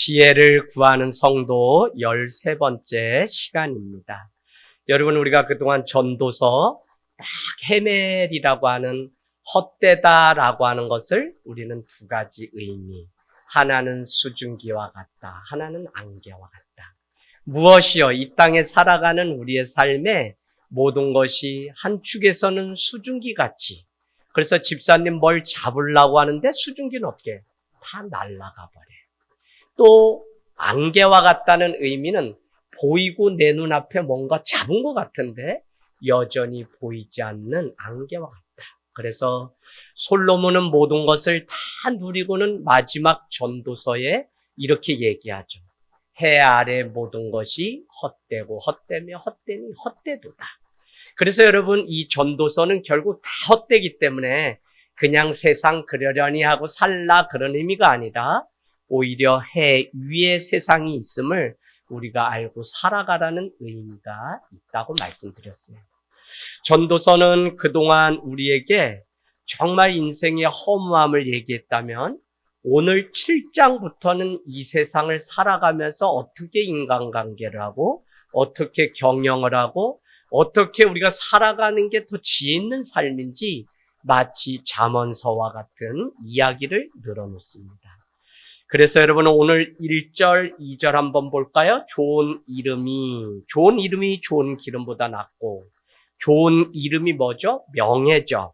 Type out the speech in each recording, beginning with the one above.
지혜를 구하는 성도 13번째 시간입니다. 여러분, 우리가 그동안 전도서 딱 헤멜이라고 하는 헛되다라고 하는 것을 우리는 두 가지 의미, 하나는 수증기와 같다, 하나는 안개와 같다. 무엇이요? 이 땅에 살아가는 우리의 삶에 모든 것이 한 축에서는 수증기같이, 그래서 집사님 뭘 잡으려고 하는데 수증기는 어떻게 다 날아가 버려. 또 안개와 같다는 의미는 보이고 내 눈앞에 뭔가 잡은 것 같은데 여전히 보이지 않는 안개와 같다. 그래서 솔로몬은 모든 것을 다 누리고는 마지막 전도서에 이렇게 얘기하죠. 해 아래 모든 것이 헛되고 헛되며 헛되니 헛되도다. 그래서 여러분, 이 전도서는 결국 다 헛되기 때문에 그냥 세상 그러려니 하고 살라 그런 의미가 아니라 오히려 해 위에 세상이 있음을 우리가 알고 살아가라는 의미가 있다고 말씀드렸어요. 전도서는 그동안 우리에게 정말 인생의 허무함을 얘기했다면 오늘 7장부터는 이 세상을 살아가면서 어떻게 인간관계를 하고 어떻게 경영을 하고 어떻게 우리가 살아가는 게 더 지혜 있는 삶인지 마치 잠언서와 같은 이야기를 늘어놓습니다. 그래서 여러분은 오늘 1절, 2절 한번 볼까요? 좋은 이름이 좋은 기름보다 낫고, 좋은 이름이 뭐죠? 명예죠.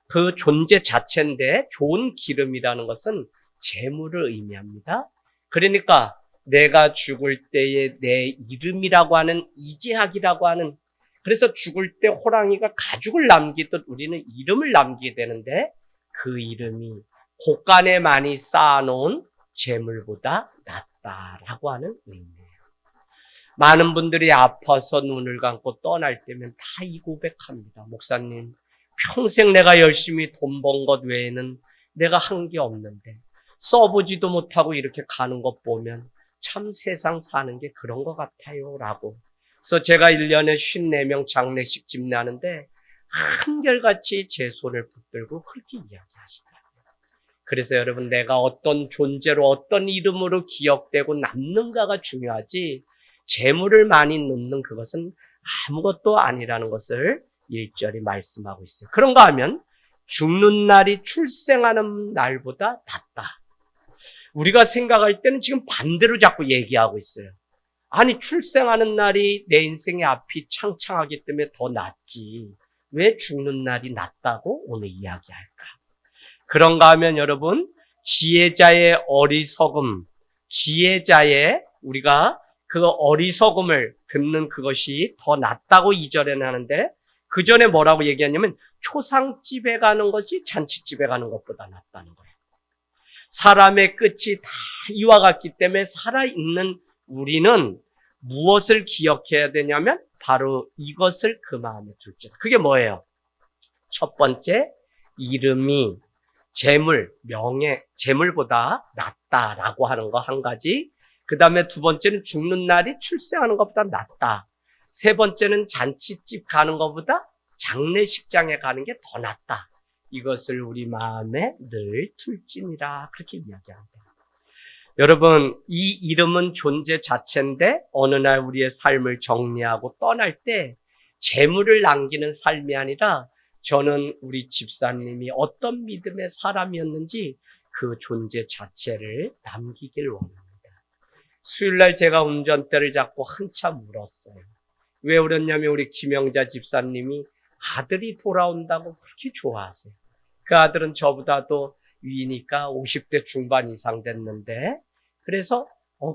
그 존재 자체인데 좋은 기름이라는 것은 재물을 의미합니다. 그러니까 내가 죽을 때에 내 이름이라고 하는 이재학이라고 하는, 그래서 죽을 때 호랑이가 가죽을 남기듯 우리는 이름을 남기게 되는데 그 이름이 곳간에 많이 쌓아놓은 재물보다 낫다라고 하는 의미예요. 많은 분들이 아파서 눈을 감고 떠날 때면 다 이 고백합니다. 목사님, 평생 내가 열심히 돈 번 것 외에는 내가 한 게 없는데 써보지도 못하고 이렇게 가는 것 보면 참 세상 사는 게 그런 것 같아요 라고. 그래서 제가 1년에 54명 장례식 집례하는데 한결같이 제 손을 붙들고 그렇게 이야기하시더라고요. 그래서 여러분, 내가 어떤 존재로 어떤 이름으로 기억되고 남는가가 중요하지 재물을 많이 놓는 그것은 아무것도 아니라는 것을 1절이 말씀하고 있어요. 그런가 하면 죽는 날이 출생하는 날보다 낫다. 우리가 생각할 때는 지금 반대로 자꾸 얘기하고 있어요. 아니, 출생하는 날이 내 인생의 앞이 창창하기 때문에 더 낫지. 왜 죽는 날이 낫다고 오늘 이야기할까? 그런가 하면 여러분, 지혜자의 어리석음, 지혜자의 우리가 그 어리석음을 듣는 그것이 더 낫다고 2절에는 하는데 그 전에 뭐라고 얘기하냐면 초상집에 가는 것이 잔치집에 가는 것보다 낫다는 거예요. 사람의 끝이 다 이와 같기 때문에 살아있는 우리는 무엇을 기억해야 되냐면 바로 이것을 그 마음에 둘째. 그게 뭐예요? 첫 번째, 이름이 재물, 명예, 재물보다 낫다라고 하는 거 한 가지. 그 다음에 두 번째는 죽는 날이 출생하는 것보다 낫다. 세 번째는 잔치집 가는 것보다 장례식장에 가는 게 더 낫다. 이것을 우리 마음에 늘 둘지니라 그렇게 이야기합니다. 여러분, 이 이름은 존재 자체인데 어느 날 우리의 삶을 정리하고 떠날 때 재물을 남기는 삶이 아니라 저는 우리 집사님이 어떤 믿음의 사람이었는지 그 존재 자체를 남기길 원합니다. 수요일날 제가 운전대를 잡고 한참 울었어요. 왜 울었냐면 우리 김영자 집사님이 아들이 돌아온다고 그렇게 좋아하세요. 그 아들은 저보다도 위니까 50대 중반 이상 됐는데 그래서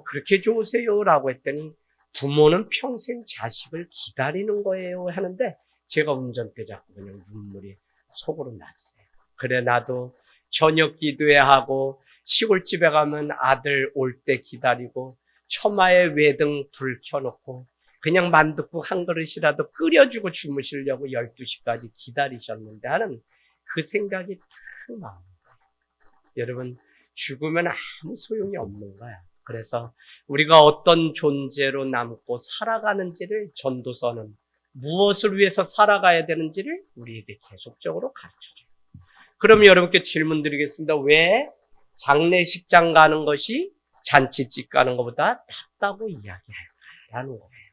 그렇게 좋으세요? 라고 했더니 부모는 평생 자식을 기다리는 거예요 하는데 제가 운전대 잡고 그냥 눈물이 속으로 났어요. 그래, 나도 저녁 기도회 하고 시골집에 가면 아들 올 때 기다리고 처마에 외등 불 켜놓고 그냥 만둣국 한 그릇이라도 끓여주고 주무시려고 12시까지 기다리셨는데 하는 그 생각이 딱 나옵니다. 여러분, 죽으면 아무 소용이 없는 거야. 그래서 우리가 어떤 존재로 남고 살아가는지를 전도서는 무엇을 위해서 살아가야 되는지를 우리에게 계속적으로 가르쳐줘요. 그러면 여러분께 질문 드리겠습니다. 왜 장례식장 가는 것이 잔치집 가는 것보다 낫다고 이야기할까라는 거예요.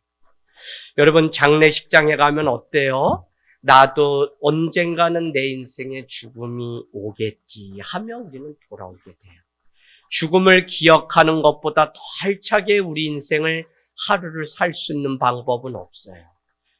여러분, 장례식장에 가면 어때요? 나도 언젠가는 내 인생에 죽음이 오겠지 하며 우리는 돌아오게 돼요. 죽음을 기억하는 것보다 더 알차게 우리 인생을 하루를 살 수 있는 방법은 없어요.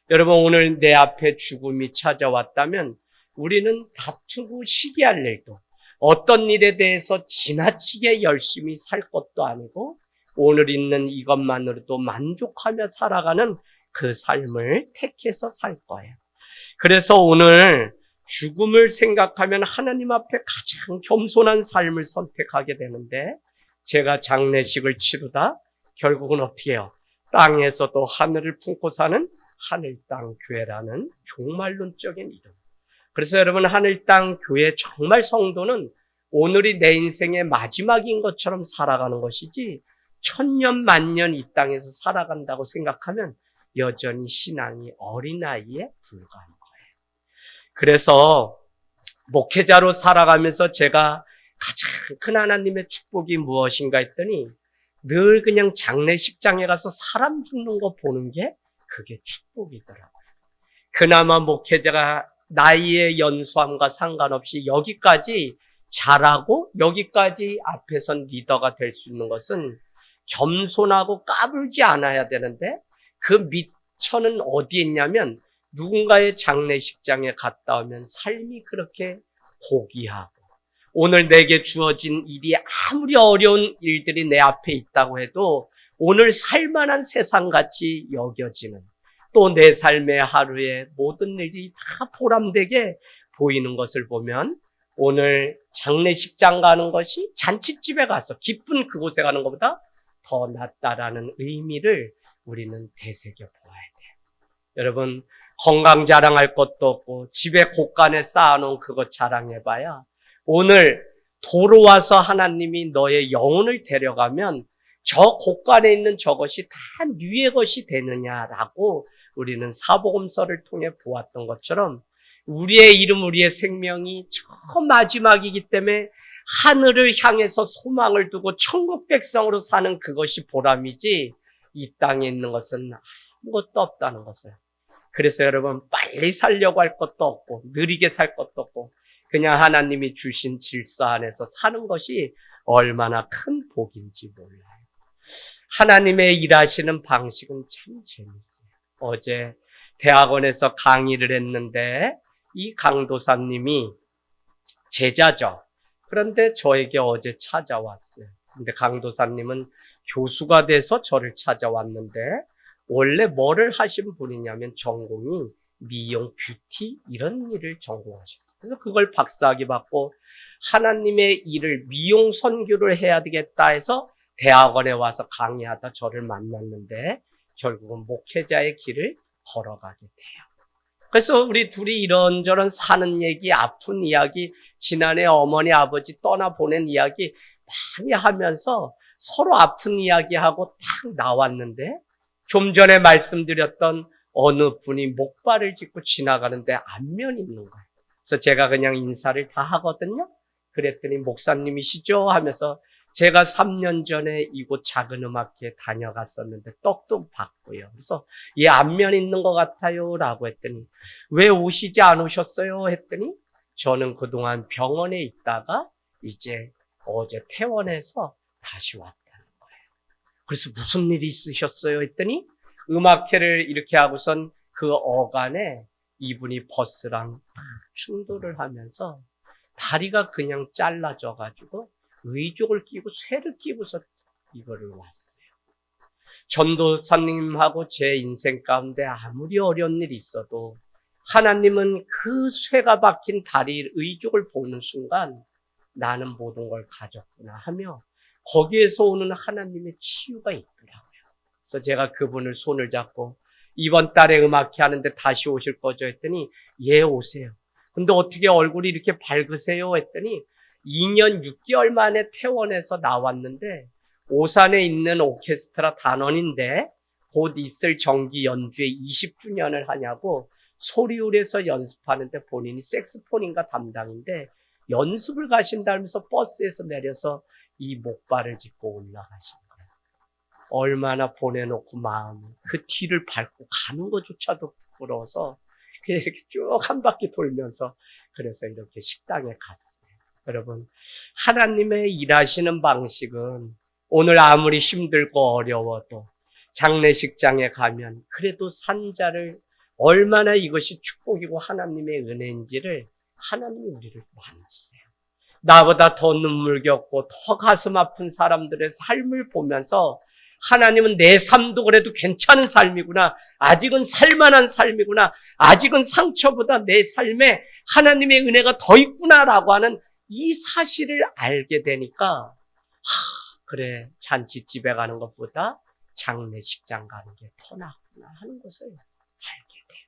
여러분, 오늘 내 앞에 죽음이 찾아왔다면 우리는 다투고 시기할 일도, 어떤 일에 대해서 지나치게 열심히 살 것도 아니고 오늘 있는 이것만으로도 만족하며 살아가는 그 삶을 택해서 살 거예요. 그래서 오늘 죽음을 생각하면 하나님 앞에 가장 겸손한 삶을 선택하게 되는데, 제가 장례식을 치르다 결국은 어떻게 해요? 땅에서도 하늘을 품고 사는 하늘 땅 교회라는 종말론적인 이름. 그래서 여러분, 하늘 땅 교회 정말 성도는 오늘이 내 인생의 마지막인 것처럼 살아가는 것이지 천년 만년 이 땅에서 살아간다고 생각하면 여전히 신앙이 어린아이에 불과한 거예요. 그래서 목회자로 살아가면서 제가 가장 큰 하나님의 축복이 무엇인가 했더니 늘 그냥 장례식장에 가서 사람 죽는 거 보는 게 그게 축복이더라고요. 그나마 목회자가 나이의 연수함과 상관없이 여기까지 잘하고 여기까지 앞에 선 리더가 될 수 있는 것은 겸손하고 까불지 않아야 되는데, 그 밑천은 어디에 있냐면 누군가의 장례식장에 갔다 오면 삶이 그렇게 고귀하고, 오늘 내게 주어진 일이 아무리 어려운 일들이 내 앞에 있다고 해도 오늘 살만한 세상같이 여겨지는, 또 내 삶의 하루에 모든 일이 다 보람되게 보이는 것을 보면 오늘 장례식장 가는 것이 잔치집에 가서 기쁜 그곳에 가는 것보다 더 낫다라는 의미를 우리는 되새겨 보아야 돼요. 여러분, 건강 자랑할 것도 없고 집에 곳간에 쌓아놓은 그것 자랑해봐야 오늘 도로 와서 하나님이 너의 영혼을 데려가면 저 곳간에 있는 저것이 다 누의 것이 되느냐라고 우리는 사복음서를 통해 보았던 것처럼 우리의 이름, 우리의 생명이 저 마지막이기 때문에 하늘을 향해서 소망을 두고 천국 백성으로 사는 그것이 보람이지 이 땅에 있는 것은 아무것도 없다는 것을. 그래서 여러분, 빨리 살려고 할 것도 없고 느리게 살 것도 없고 그냥 하나님이 주신 질서 안에서 사는 것이 얼마나 큰 복인지 몰라요. 하나님의 일하시는 방식은 참 재밌어요. 어제 대학원에서 강의를 했는데 이 강도사님이 제자죠. 그런데 저에게 어제 찾아왔어요. 근데 강도사님은 교수가 돼서 저를 찾아왔는데 원래 뭐를 하신 분이냐면 전공이 미용, 뷰티 이런 일을 전공하셨어요. 그래서 그걸 박사학위 받고 하나님의 일을 미용 선교를 해야 되겠다 해서 대학원에 와서 강의하다 저를 만났는데 결국은 목회자의 길을 걸어가게 돼요. 그래서 우리 둘이 이런저런 사는 얘기, 아픈 이야기, 지난해 어머니 아버지 떠나보낸 이야기 많이 하면서 서로 아픈 이야기하고 딱 나왔는데 좀 전에 말씀드렸던 어느 분이 목발을 짚고 지나가는데 안면이 있는 거예요. 그래서 제가 그냥 인사를 다 하거든요. 그랬더니 목사님이시죠? 하면서 제가 3년 전에 이곳 작은 음악회에 다녀갔었는데 떡도 받고요. 그래서 예, 안면 있는 것 같아요 라고 했더니 왜 오시지 않으셨어요? 했더니 저는 그동안 병원에 있다가 이제 어제 퇴원해서 다시 왔다는 거예요. 그래서 무슨 일이 있으셨어요? 했더니 음악회를 이렇게 하고선 그 어간에 이분이 버스랑 충돌을 하면서 다리가 그냥 잘라져가지고 의족을 끼고 쇠를 끼고서 이거를 왔어요. 전도사님하고 제 인생 가운데 아무리 어려운 일이 있어도 하나님은 그 쇠가 박힌 다리 의족을 보는 순간 나는 모든 걸 가졌구나 하며 거기에서 오는 하나님의 치유가 있더라고요. 그래서 제가 그분을 손을 잡고 이번 달에 음악회 하는데 다시 오실 거죠? 했더니 예, 오세요. 근데 어떻게 얼굴이 이렇게 밝으세요? 했더니 2년 6개월 만에 퇴원해서 나왔는데 오산에 있는 오케스트라 단원인데 곧 있을 정기 연주회 20주년을 하냐고 소리울에서 연습하는데 본인이 색스폰인가 담당인데 연습을 가신다면서 버스에서 내려서 이 목발을 짚고 올라가신 거예요. 얼마나 보내놓고 마음이 그 뒤를 밟고 가는 것조차도 부끄러워서 그냥 이렇게 쭉 한 바퀴 돌면서 그래서 이렇게 식당에 갔어요. 여러분, 하나님의 일하시는 방식은 오늘 아무리 힘들고 어려워도 장례식장에 가면 그래도 산자를 얼마나 이것이 축복이고 하나님의 은혜인지를 하나님이 우리를 만났어요. 나보다 더 눈물겹고 더 가슴 아픈 사람들의 삶을 보면서 하나님은 내 삶도 그래도 괜찮은 삶이구나. 아직은 살만한 삶이구나. 아직은 상처보다 내 삶에 하나님의 은혜가 더 있구나라고 하는 이 사실을 알게 되니까 그래, 잔치집에 가는 것보다 장례식장 가는 게 더 낫구나 하는 것을 알게 돼요.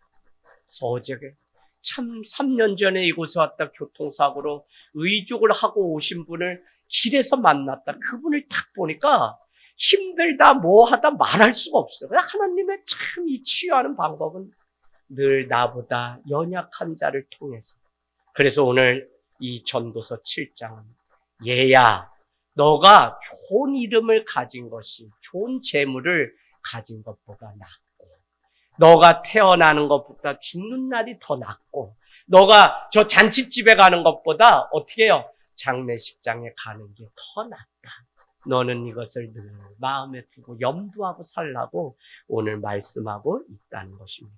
그래서 어저께 참 3년 전에 이곳에 왔다 교통사고로 의족을 하고 오신 분을 길에서 만났다. 그분을 딱 보니까 힘들다 뭐하다 말할 수가 없어요. 하나님의 참 이 치유하는 방법은 늘 나보다 연약한 자를 통해서. 그래서 오늘 이 전도서 7장은 얘야, 너가 좋은 이름을 가진 것이 좋은 재물을 가진 것보다 낫고, 너가 태어나는 것보다 죽는 날이 더 낫고, 너가 저 잔치집에 가는 것보다 어떻게 해요? 장례식장에 가는 게 더 낫다. 너는 이것을 늘 마음에 두고 염두하고 살라고 오늘 말씀하고 있다는 것입니다.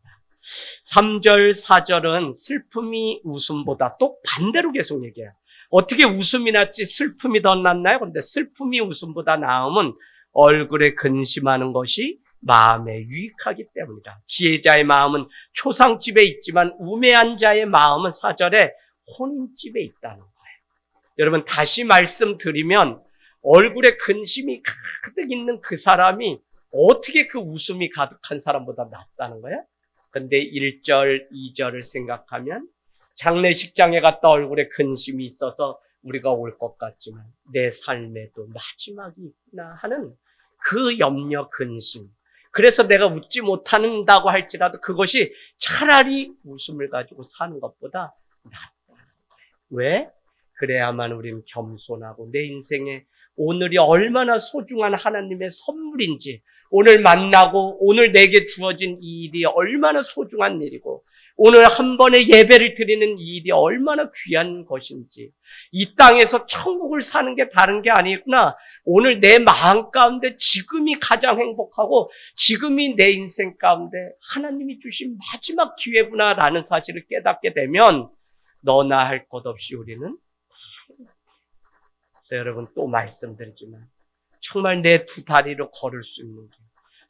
3절, 4절은 슬픔이 웃음보다 또 반대로 계속 얘기해요. 어떻게 웃음이 낫지 슬픔이 더 낫나요? 그런데 슬픔이 웃음보다 나음은 얼굴에 근심하는 것이 마음에 유익하기 때문이다. 지혜자의 마음은 초상집에 있지만 우매한 자의 마음은 4절에 혼인집에 있다는 거예요. 여러분, 다시 말씀드리면 얼굴에 근심이 가득 있는 그 사람이 어떻게 그 웃음이 가득한 사람보다 낫다는 거예요? 근데 1절, 2절을 생각하면 장례식장에 갔다 얼굴에 근심이 있어서 우리가 올 것 같지만 내 삶에도 마지막이 있구나 하는 그 염려, 근심. 그래서 내가 웃지 못한다고 할지라도 그것이 차라리 웃음을 가지고 사는 것보다 낫다는 거예요. 왜? 그래야만 우리는 겸손하고 내 인생에 오늘이 얼마나 소중한 하나님의 선물인지, 오늘 만나고 오늘 내게 주어진 이 일이 얼마나 소중한 일이고 오늘 한 번의 예배를 드리는 이 일이 얼마나 귀한 것인지, 이 땅에서 천국을 사는 게 다른 게 아니구나. 오늘 내 마음 가운데 지금이 가장 행복하고 지금이 내 인생 가운데 하나님이 주신 마지막 기회구나라는 사실을 깨닫게 되면 너나 할 것 없이 우리는, 그래서 여러분 또 말씀드리지만 정말 내 두 다리로 걸을 수 있는 길,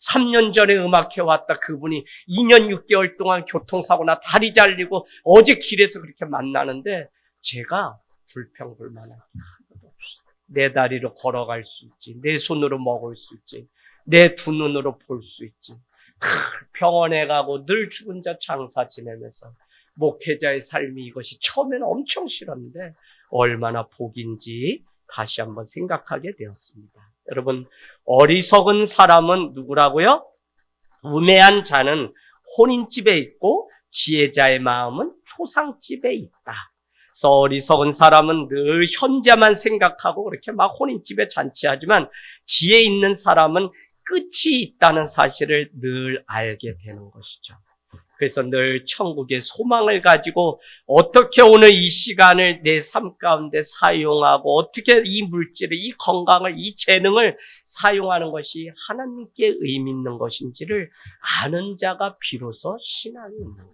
3년 전에 음악회 왔다 그분이 2년 6개월 동안 교통사고나 다리 잘리고 어제 길에서 그렇게 만나는데 제가 불평불만한 게 하나도 없어요. 내 다리로 걸어갈 수 있지, 내 손으로 먹을 수 있지, 내 두 눈으로 볼 수 있지, 병원에 가고 늘 죽은 자 장사 지내면서 목회자의 삶이 이것이 처음에는 엄청 싫었는데 얼마나 복인지 다시 한번 생각하게 되었습니다. 여러분, 어리석은 사람은 누구라고요? 우매한 자는 혼인집에 있고 지혜자의 마음은 초상집에 있다. 그래서 어리석은 사람은 늘 현재만 생각하고 그렇게 막 혼인집에 잔치하지만 지혜 있는 사람은 끝이 있다는 사실을 늘 알게 되는 것이죠. 그래서 늘 천국의 소망을 가지고 어떻게 오늘 이 시간을 내 삶 가운데 사용하고 어떻게 이 물질을, 이 건강을, 이 재능을 사용하는 것이 하나님께 의미 있는 것인지를 아는 자가 비로소 신앙이 있는 거예요.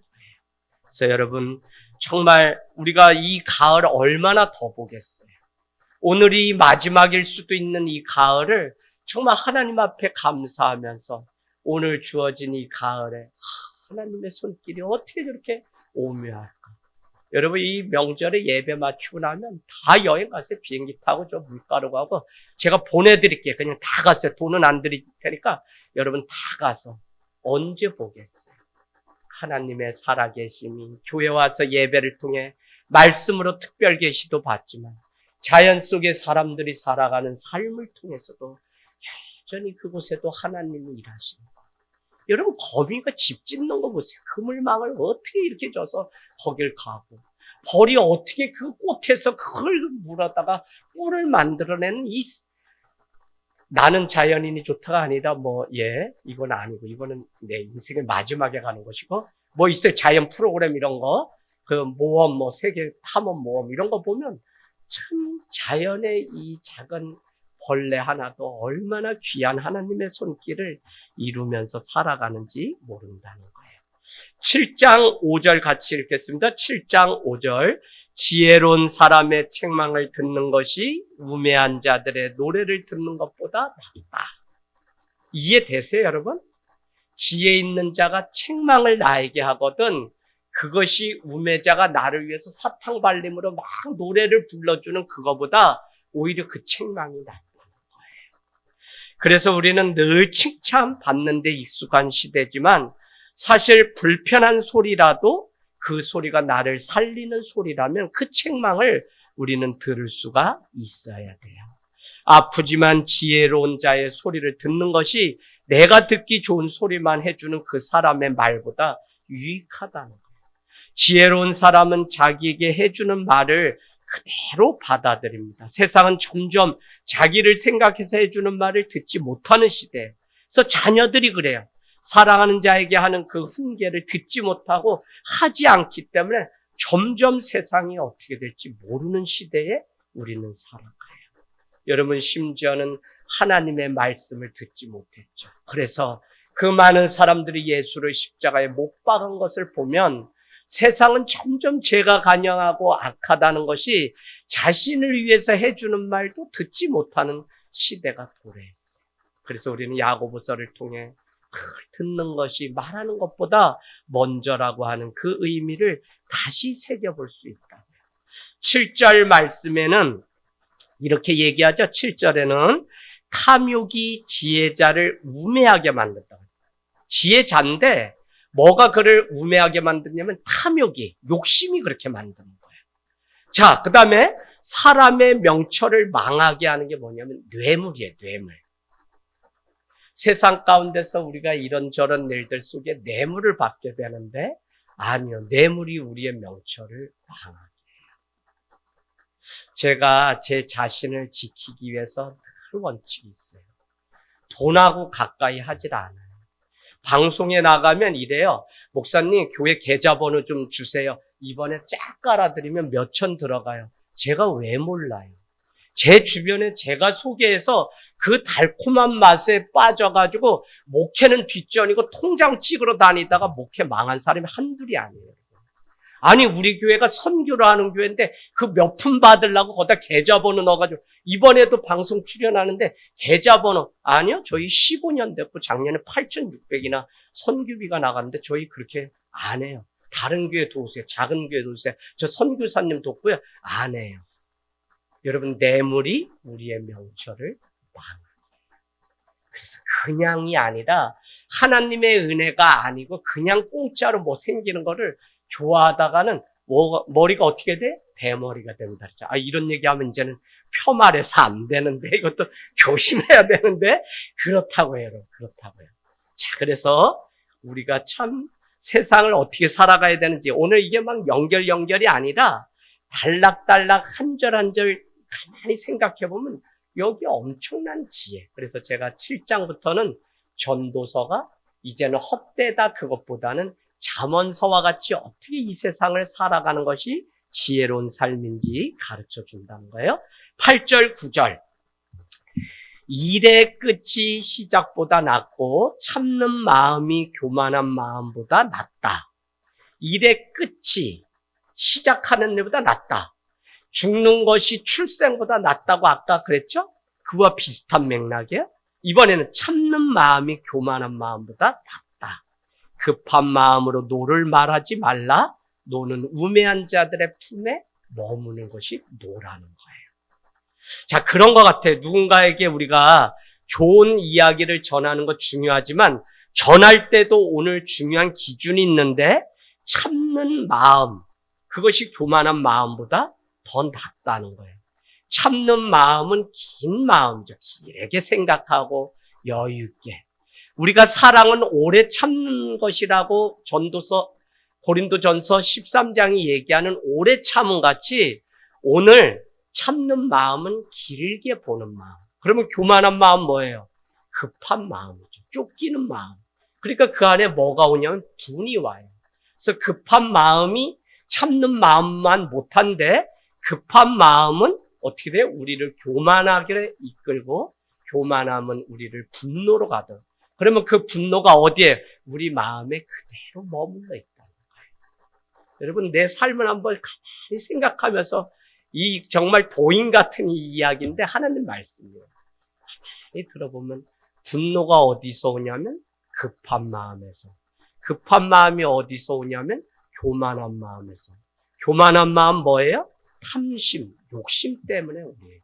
그래서 여러분, 정말 우리가 이 가을 얼마나 더 보겠어요. 오늘이 마지막일 수도 있는 이 가을을 정말 하나님 앞에 감사하면서 오늘 주어진 이 가을에 하나님의 손길이 어떻게 저렇게 오묘할까? 여러분, 이 명절에 예배 마치고 나면 다 여행 가세요. 비행기 타고 저 물가로 가고 제가 보내드릴게요. 그냥 다 가세요. 돈은 안 드릴 테니까 여러분 다 가서 언제 보겠어요? 하나님의 살아계심이 교회 와서 예배를 통해 말씀으로 특별 계시도 받지만 자연 속에 사람들이 살아가는 삶을 통해서도 여전히 그곳에도 하나님이 일하십니다. 여러분, 거미가 집 짓는 거 보세요. 그물망을 어떻게 이렇게 져서 거길 가고 벌이 어떻게 그 꽃에서 그걸 물어다가 꿀을 만들어내는 나는 자연인이 좋다가 아니라 이건 아니고 이거는 내 인생의 마지막에 가는 것이고 있어요. 자연 프로그램 이런 거, 그 모험, 세계 탐험 모험 이런 거 보면 참 자연의 이 작은 벌레 하나도 얼마나 귀한 하나님의 손길을 이루면서 살아가는지 모른다는 거예요. 7장 5절 같이 읽겠습니다. 7장 5절. 지혜로운 사람의 책망을 듣는 것이 우매한 자들의 노래를 듣는 것보다 낫다. 이해되세요, 여러분? 지혜 있는 자가 책망을 나에게 하거든 그것이 우매자가 나를 위해서 사탕 발림으로 막 노래를 불러주는 그거보다 오히려 그 책망이 낫다는 거예요. 그래서 우리는 늘 칭찬받는 데 익숙한 시대지만 사실 불편한 소리라도 그 소리가 나를 살리는 소리라면 그 책망을 우리는 들을 수가 있어야 돼요. 아프지만 지혜로운 자의 소리를 듣는 것이 내가 듣기 좋은 소리만 해주는 그 사람의 말보다 유익하다는 거예요. 지혜로운 사람은 자기에게 해주는 말을 그대로 받아들입니다. 세상은 점점 자기를 생각해서 해주는 말을 듣지 못하는 시대예요. 그래서 자녀들이 그래요. 사랑하는 자에게 하는 그 훈계를 듣지 못하고 하지 않기 때문에 점점 세상이 어떻게 될지 모르는 시대에 우리는 살아가요. 여러분 심지어는 하나님의 말씀을 듣지 못했죠. 그래서 그 많은 사람들이 예수를 십자가에 못 박은 것을 보면 세상은 점점 죄가 간영하고 악하다는 것이 자신을 위해서 해주는 말도 듣지 못하는 시대가 도래했어요. 그래서 우리는 야고보서를 통해 듣는 것이 말하는 것보다 먼저라고 하는 그 의미를 다시 새겨볼 수 있다. 7절 말씀에는 이렇게 얘기하죠. 7절에는 탐욕이 지혜자를 우매하게 만든다. 지혜자인데 뭐가 그를 우매하게 만드냐면 탐욕이, 욕심이 그렇게 만드는 거예요. 자, 그 다음에 사람의 명철을 망하게 하는 게 뭐냐면 뇌물이에요, 뇌물. 세상 가운데서 우리가 이런저런 일들 속에 뇌물을 받게 되는데 아니요, 뇌물이 우리의 명철을 망하게 해요. 제가 제 자신을 지키기 위해서 늘 원칙이 있어요. 돈하고 가까이 하질 않아요. 방송에 나가면 이래요. 목사님, 교회 계좌번호 좀 주세요. 이번에 쫙 깔아드리면 몇천 들어가요. 제가 왜 몰라요? 제 주변에 제가 소개해서 그 달콤한 맛에 빠져가지고 목회는 뒷전이고 통장 찍으러 다니다가 목회 망한 사람이 한둘이 아니에요. 아니 우리 교회가 선교를 하는 교회인데 그 몇 푼 받으려고 거기다 계좌번호 넣어가지고 이번에도 방송 출연하는데 계좌번호 아니요 저희 15년 됐고 작년에 8,600이나 선교비가 나갔는데 저희 그렇게 안 해요. 다른 교회 도우세요. 작은 교회 도우세요. 저 선교사님 돕고요. 안 해요. 여러분 뇌물이 우리의 명철을 망해요. 그래서 그냥이 아니라 하나님의 은혜가 아니고 그냥 공짜로 뭐 생기는 거를 좋아하다가는 머리가 어떻게 돼? 대머리가 된다. 이런 얘기하면 이제는 폄하해서 안 되는데 이것도 조심해야 되는데 그렇다고요. 그렇다고요. 자, 그래서 우리가 참 세상을 어떻게 살아가야 되는지 오늘 이게 막 연결이 아니라 단락단락 한 절 한 절 가만히 생각해 보면 여기 엄청난 지혜. 그래서 제가 7장부터는 전도서가 이제는 헛되다 그것보다는 잠언서와 같이 어떻게 이 세상을 살아가는 것이 지혜로운 삶인지 가르쳐 준다는 거예요. 8절, 9절. 일의 끝이 시작보다 낫고 참는 마음이 교만한 마음보다 낫다. 일의 끝이 시작하는 일보다 낫다. 죽는 것이 출생보다 낫다고 아까 그랬죠? 그와 비슷한 맥락이에요. 이번에는 참는 마음이 교만한 마음보다 낫다. 급한 마음으로 노를 말하지 말라. 노는 우매한 자들의 품에 머무는 것이 노라는 거예요. 자, 그런 것 같아요. 누군가에게 우리가 좋은 이야기를 전하는 것 중요하지만 전할 때도 오늘 중요한 기준이 있는데 참는 마음, 그것이 교만한 마음보다 더 낫다는 거예요. 참는 마음은 긴 마음이죠. 길게 생각하고 여유 있게. 우리가 사랑은 오래 참는 것이라고 전도서 고린도전서 13장이 얘기하는 오래 참음 같이 오늘 참는 마음은 길게 보는 마음. 그러면 교만한 마음 뭐예요? 급한 마음이죠. 쫓기는 마음. 그러니까 그 안에 뭐가 오냐면 분이 와요. 그래서 급한 마음이 참는 마음만 못한데 급한 마음은 어떻게 돼요? 우리를 교만하게 이끌고 교만함은 우리를 분노로 가든. 그러면 그 분노가 어디에? 우리 마음에 그대로 머물러 있다는 거예요. 여러분 내 삶을 한번 가만히 생각하면서 이 정말 도인 같은 이 이야기인데 하나님 말씀이에요. 가만히 들어보면 분노가 어디서 오냐면 급한 마음에서. 급한 마음이 어디서 오냐면 교만한 마음에서. 교만한 마음 뭐예요? 탐심, 욕심 때문에 우리에게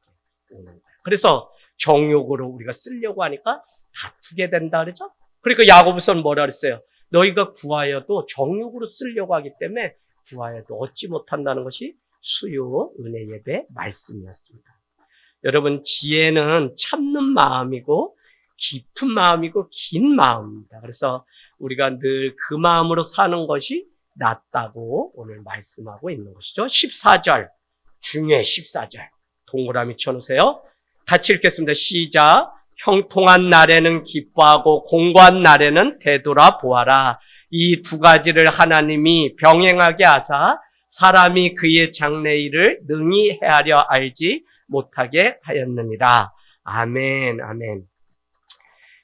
오는 거예요. 그래서 정욕으로 우리가 쓰려고 하니까 다투게 된다 그러죠? 그러니까 야고보서는 뭐라 그랬어요? 너희가 구하여도 정욕으로 쓰려고 하기 때문에 구하여도 얻지 못한다는 것이 수요 은혜 예배 말씀이었습니다. 여러분 지혜는 참는 마음이고 깊은 마음이고 긴 마음입니다. 그래서 우리가 늘 그 마음으로 사는 것이 낫다고 오늘 말씀하고 있는 것이죠. 14절 중에 14절 동그라미 쳐놓으세요. 같이 읽겠습니다. 시작. 형통한 날에는 기뻐하고 공고한 날에는 되돌아보아라. 이 두 가지를 하나님이 병행하게 하사 사람이 그의 장래일을 능히 헤아려 알지 못하게 하였느니라. 아멘, 아멘.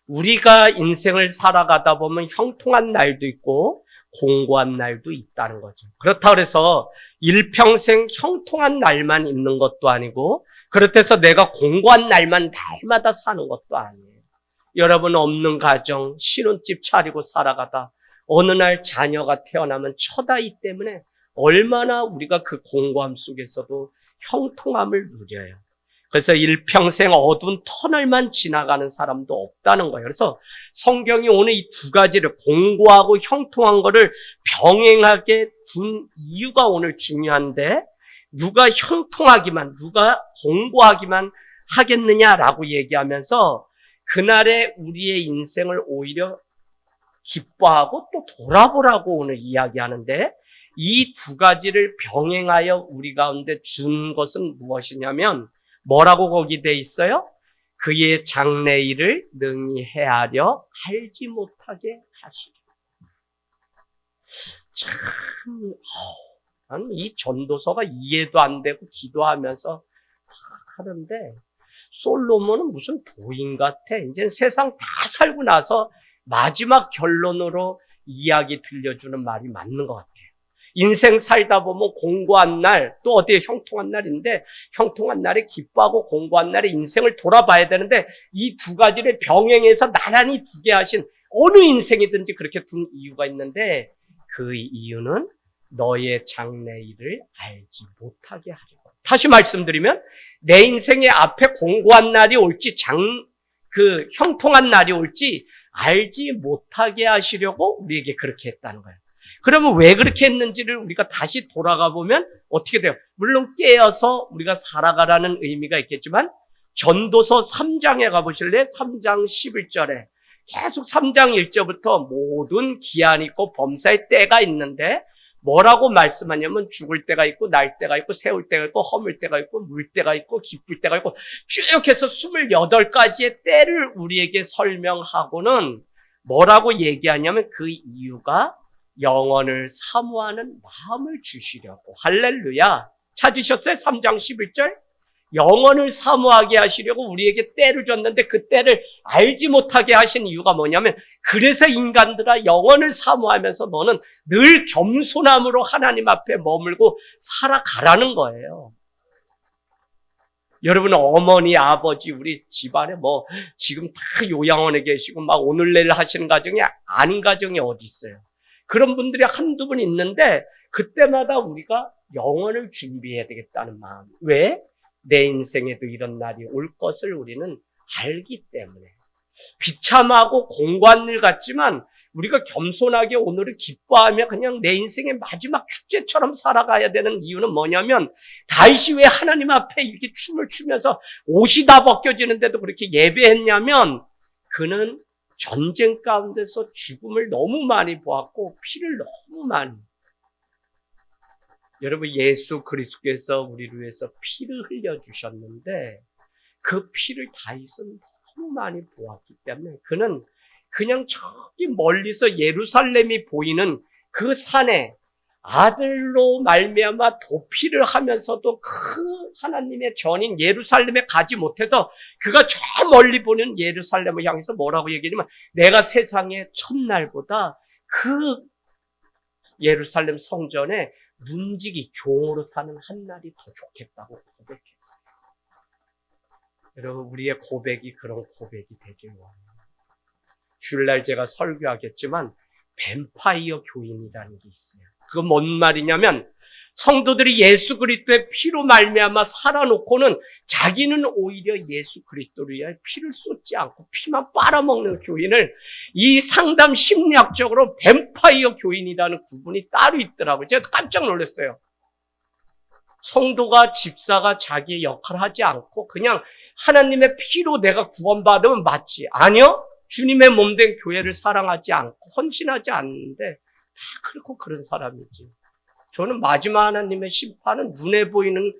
우리가 인생을 살아가다 보면 형통한 날도 있고 공고한 날도 있다는 거죠. 그렇다고 해서 일평생 형통한 날만 있는 것도 아니고 그렇다고 해서 내가 공고한 날만 날마다 사는 것도 아니에요. 여러분 없는 가정, 신혼집 차리고 살아가다 어느 날 자녀가 태어나면 처다이 때문에 얼마나 우리가 그 공고함 속에서도 형통함을 누려요. 그래서 일평생 어두운 터널만 지나가는 사람도 없다는 거예요. 그래서 성경이 오늘 이 두 가지를 공고하고 형통한 거를 병행하게 둔 이유가 오늘 중요한데 누가 형통하기만, 누가 공고하기만 하겠느냐라고 얘기하면서 그날의 우리의 인생을 오히려 기뻐하고 또 돌아보라고 오늘 이야기하는데 이 두 가지를 병행하여 우리 가운데 준 것은 무엇이냐면 뭐라고 거기 돼 있어요? 그의 장래일을 능히 헤아려 알지 못하게 하시리. 참, 나는 이 전도서가 이해도 안 되고 기도하면서 하는데 솔로몬은 무슨 도인 같아. 이제 세상 다 살고 나서 마지막 결론으로 이야기 들려주는 말이 맞는 것 같아요. 인생 살다 보면 공고한 날, 또 어디에 형통한 날인데 형통한 날에 기뻐하고 공고한 날에 인생을 돌아봐야 되는데 이 두 가지를 병행해서 나란히 두게 하신 어느 인생이든지 그렇게 둔 이유가 있는데 그 이유는 너의 장래일을 알지 못하게 하려고. 다시 말씀드리면 내 인생의 앞에 공고한 날이 올지 형통한 날이 올지 알지 못하게 하시려고 우리에게 그렇게 했다는 거예요. 그러면 왜 그렇게 했는지를 우리가 다시 돌아가 보면 어떻게 돼요? 물론 깨어서 우리가 살아가라는 의미가 있겠지만 전도서 3장에 가보실래요? 3장 11절에 계속 3장 1절부터 모든 기한이 있고 범사의 때가 있는데 뭐라고 말씀하냐면 죽을 때가 있고 날 때가 있고 세울 때가 있고 허물 때가 있고 물 때가 있고 기쁠 때가 있고 쭉 해서 28가지의 때를 우리에게 설명하고는 뭐라고 얘기하냐면 그 이유가 영원을 사모하는 마음을 주시려고. 할렐루야. 찾으셨어요? 3장 11절? 영원을 사모하게 하시려고 우리에게 때를 줬는데 그 때를 알지 못하게 하신 이유가 뭐냐면 그래서 인간들아 영원을 사모하면서 너는 늘 겸손함으로 하나님 앞에 머물고 살아가라는 거예요. 여러분 어머니, 아버지, 우리 집안에 지금 다 요양원에 계시고 막 오늘 내일 하시는 가정이 아닌 가정이 어디 있어요. 그런 분들이 한두 분 있는데 그때마다 우리가 영원을 준비해야 되겠다는 마음. 왜? 내 인생에도 이런 날이 올 것을 우리는 알기 때문에. 비참하고 공고한 일 같지만 우리가 겸손하게 오늘을 기뻐하며 그냥 내 인생의 마지막 축제처럼 살아가야 되는 이유는 뭐냐면 다윗이 왜 하나님 앞에 이렇게 춤을 추면서 옷이 다 벗겨지는데도 그렇게 예배했냐면 그는 전쟁 가운데서 죽음을 너무 많이 보았고 피를 너무 많이 여러분, 예수 그리스도께서 우리를 위해서 피를 흘려주셨는데 그 피를 다윗은 너무 많이 보았기 때문에 그는 그냥 저기 멀리서 예루살렘이 보이는 그 산에 아들로 말미암아 도피를 하면서도 그 하나님의 전인 예루살렘에 가지 못해서 그가 저 멀리 보는 예루살렘을 향해서 뭐라고 얘기하냐면 내가 세상의 첫날보다 그 예루살렘 성전에 문지기 종으로 사는 한 날이 더 좋겠다고 고백했어요. 여러분, 우리의 고백이 그런 고백이 되길 원합니다. 주일날 제가 설교하겠지만 뱀파이어 교인이라는 게 있어요. 그건 뭔 말이냐면 성도들이 예수 그리스도의 피로 말미암아 살아놓고는 자기는 오히려 예수 그리스도를 위해 피를 쏟지 않고 피만 빨아먹는 교인을 이 상담 심리학적으로 뱀파이어 교인이라는 구분이 따로 있더라고요. 제가 깜짝 놀랐어요. 성도가 집사가 자기의 역할을 하지 않고 그냥 하나님의 피로 내가 구원받으면 맞지. 아니요. 주님의 몸된 교회를 사랑하지 않고 헌신하지 않는데 다 그렇고 그런 사람이지. 저는 마지막 하나님의 심판은 눈에 보이는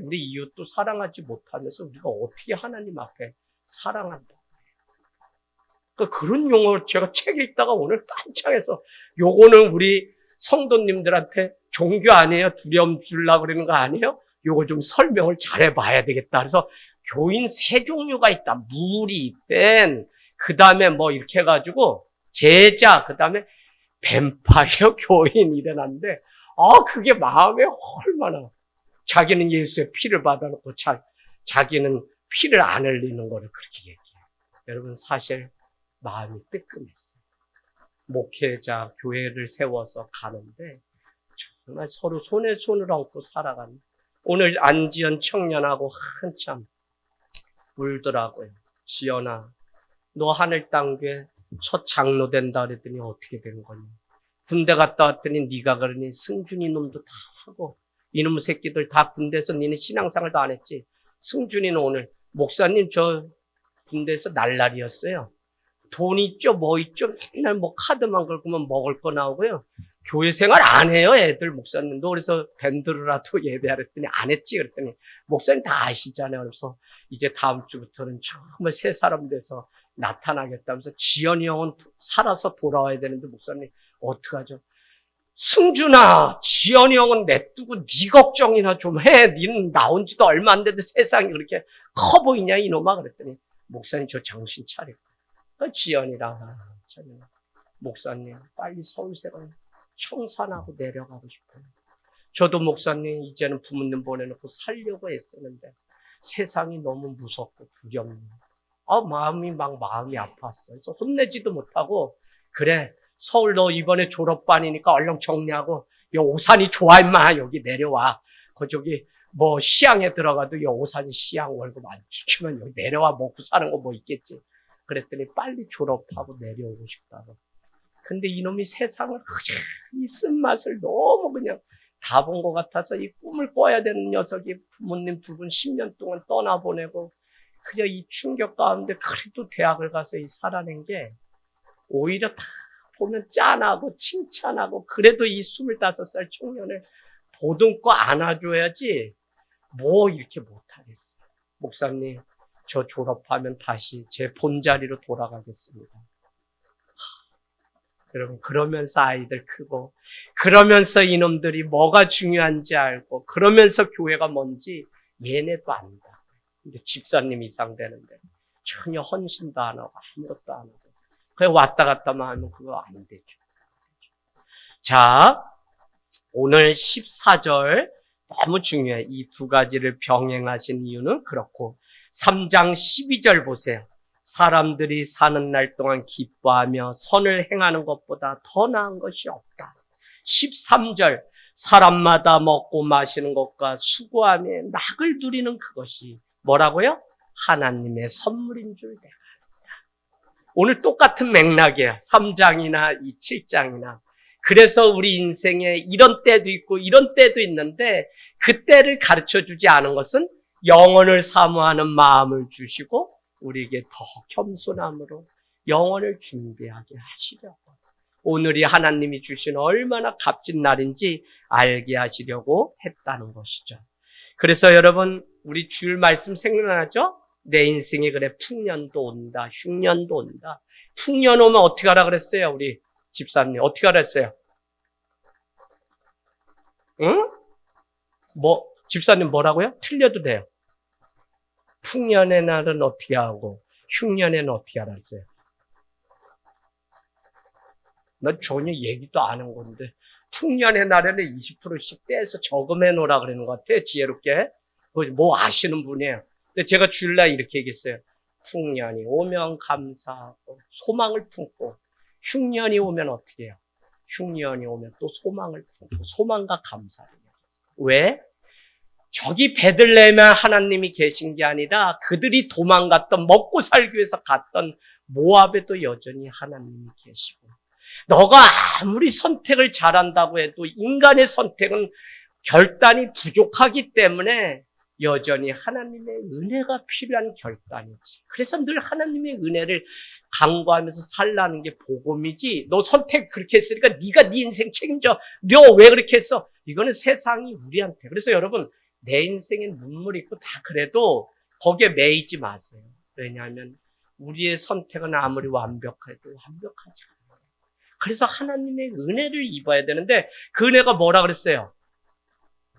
우리 이웃도 사랑하지 못하면서 우리가 어떻게 하나님 앞에 사랑한다. 그러니까 그런 용어를 제가 책 읽다가 오늘 깜짝해서 요거는 우리 성도님들한테 종교 아니에요? 두려움 주려고 그러는 거 아니에요? 요거 좀 설명을 잘해봐야 되겠다. 그래서 교인 세 종류가 있다. 무리, 팬, 그 다음에 뭐 이렇게 해가지고 제자, 그 다음에 뱀파이어 교인이 일어났는데 그게 마음에 얼마나 자기는 예수의 피를 받아놓고 자기는 피를 안 흘리는 거를 그렇게 얘기해요. 여러분, 사실 마음이 뜨끔했어요. 목회자, 교회를 세워서 가는데 정말 서로 손에 손을 얹고 살아가는 오늘 안지연 청년하고 한참 울더라고요. 지연아, 너 하늘 땅교회 첫 장로 된다 그랬더니 어떻게 된 거니? 군대 갔다 왔더니 네가 그러니 승준이 놈도 다 하고 이놈의 새끼들 다 군대에서 니는 신앙생활도 안 했지. 승준이는 오늘 목사님 저 군대에서 날라리였어요. 돈 있죠 뭐 있죠 맨날 뭐 카드만 긁으면 먹을 거 나오고요. 교회 생활 안 해요 애들. 목사님도 그래서 밴드로라도 예배하랬더니 안 했지. 그랬더니 목사님 다 아시잖아요. 그래서 이제 다음 주부터는 정말 새 사람 돼서 나타나겠다면서 지연이 형은 살아서 돌아와야 되는데 목사님 어떡하죠? 승준아, 지연이 형은 냅두고 네 걱정이나 좀 해. 니는 나온 지도 얼마 안 됐는데 세상이 그렇게 커 보이냐 이놈아. 그랬더니 목사님 저 정신 차리고 지연이랑 목사님 빨리 서울세관 청산하고 내려가고 싶어요. 저도 목사님 이제는 부모님 보내놓고 살려고 했었는데 세상이 너무 무섭고 두렵네요. 마음이 아팠어요. 그래서 혼내지도 못하고 그래 서울 너 이번에 졸업반이니까 얼른 정리하고 여 오산이 좋아 임마 여기 내려와. 저기 뭐 시향에 들어가도 여 오산이 시향 월급 안 주면 여기 내려와 먹고 사는 거 뭐 있겠지. 그랬더니 빨리 졸업하고 내려오고 싶다고. 근데 이놈이 세상을 이 쓴맛을 너무 그냥 다 본 것 같아서 이 꿈을 꿔야 되는 녀석이 부모님 두 분 10년 동안 떠나보내고 그냥 이 충격 가운데 그래도 대학을 가서 이 살아낸 게 오히려 다 보면 짠하고 칭찬하고 그래도 이 25살 청년을 보듬고 안아줘야지 뭐 이렇게 못하겠어요. 목사님 저 졸업하면 다시 제 본자리로 돌아가겠습니다. 여러분 그러면서 아이들 크고 그러면서 이놈들이 뭐가 중요한지 알고 그러면서 교회가 뭔지 얘네도 안다. 근데 집사님 이상 되는데 전혀 헌신도 안 하고 아무것도 안 하고 그냥 왔다 갔다만 하면 그거 안 되죠. 자, 오늘 14절 너무 중요해. 이 두 가지를 병행하신 이유는 그렇고 3장 12절 보세요. 사람들이 사는 날 동안 기뻐하며 선을 행하는 것보다 더 나은 것이 없다. 13절 사람마다 먹고 마시는 것과 수고하며 낙을 누리는 그것이 뭐라고요? 하나님의 선물인 줄 내가 안다. 오늘 똑같은 맥락이에요. 3장이나 이 7장이나. 그래서 우리 인생에 이런 때도 있고 이런 때도 있는데 그 때를 가르쳐주지 않은 것은 영혼을 사모하는 마음을 주시고 우리에게 더 겸손함으로 영혼을 준비하게 하시려고. 오늘이 하나님이 주신 얼마나 값진 날인지 알게 하시려고 했다는 것이죠. 그래서 여러분, 우리 주일 말씀 생각나죠? 내 인생에 그래 풍년도 온다, 흉년도 온다. 풍년 오면 어떻게 하라 그랬어요? 우리 집사님 어떻게 하라 했어요? 응? 집사님 뭐라고요? 틀려도 돼요. 풍년의 날은 어떻게 하고 흉년에는 어떻게 하라 했어요? 난 전혀 얘기도 안 한 건데 풍년의 날에는 20%씩 떼서 저금해 놓으라 그러는 것 같아요. 지혜롭게. 뭐 아시는 분이에요. 근데 제가 주일날 이렇게 얘기했어요. 풍년이 오면 감사하고 소망을 품고 흉년이 오면 어떻게 해요? 흉년이 오면 또 소망을 품고 소망과 감사를 얘기했어요. 왜? 저기 베들레헴에 하나님이 계신 게 아니라 그들이 도망갔던 먹고 살기 위해서 갔던 모압에도 여전히 하나님이 계시고 너가 아무리 선택을 잘한다고 해도 인간의 선택은 결단이 부족하기 때문에 여전히 하나님의 은혜가 필요한 결단이지. 그래서 늘 하나님의 은혜를 간구하면서 살라는 게 복음이지. 너 선택 그렇게 했으니까 네가 네 인생 책임져. 너 왜 그렇게 했어? 이거는 세상이 우리한테. 그래서 여러분 내 인생에 눈물이 있고 다 그래도 거기에 매이지 마세요. 왜냐하면 우리의 선택은 아무리 완벽해도 완벽하지 않아요. 그래서 하나님의 은혜를 입어야 되는데 그 은혜가 뭐라 그랬어요?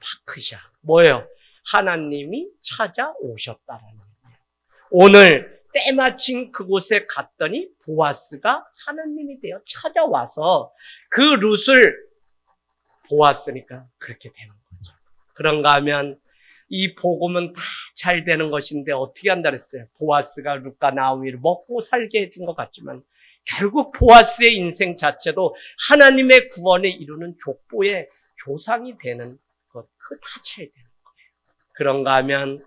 파크샤. 뭐예요? 하나님이 찾아오셨다라는 거예요. 오늘 때마침 그곳에 갔더니 보아스가 하나님이 되어 찾아와서 그 룻을 보았으니까 그렇게 되는 거죠. 그런가 하면 이 복음은 다 잘 되는 것인데 어떻게 한다 그랬어요? 보아스가 룻과 나오미를 먹고 살게 해준 것 같지만 결국 보아스의 인생 자체도 하나님의 구원을 이루는 족보의 조상이 되는 것, 그거 다 잘 되는 거예요. 그런가 하면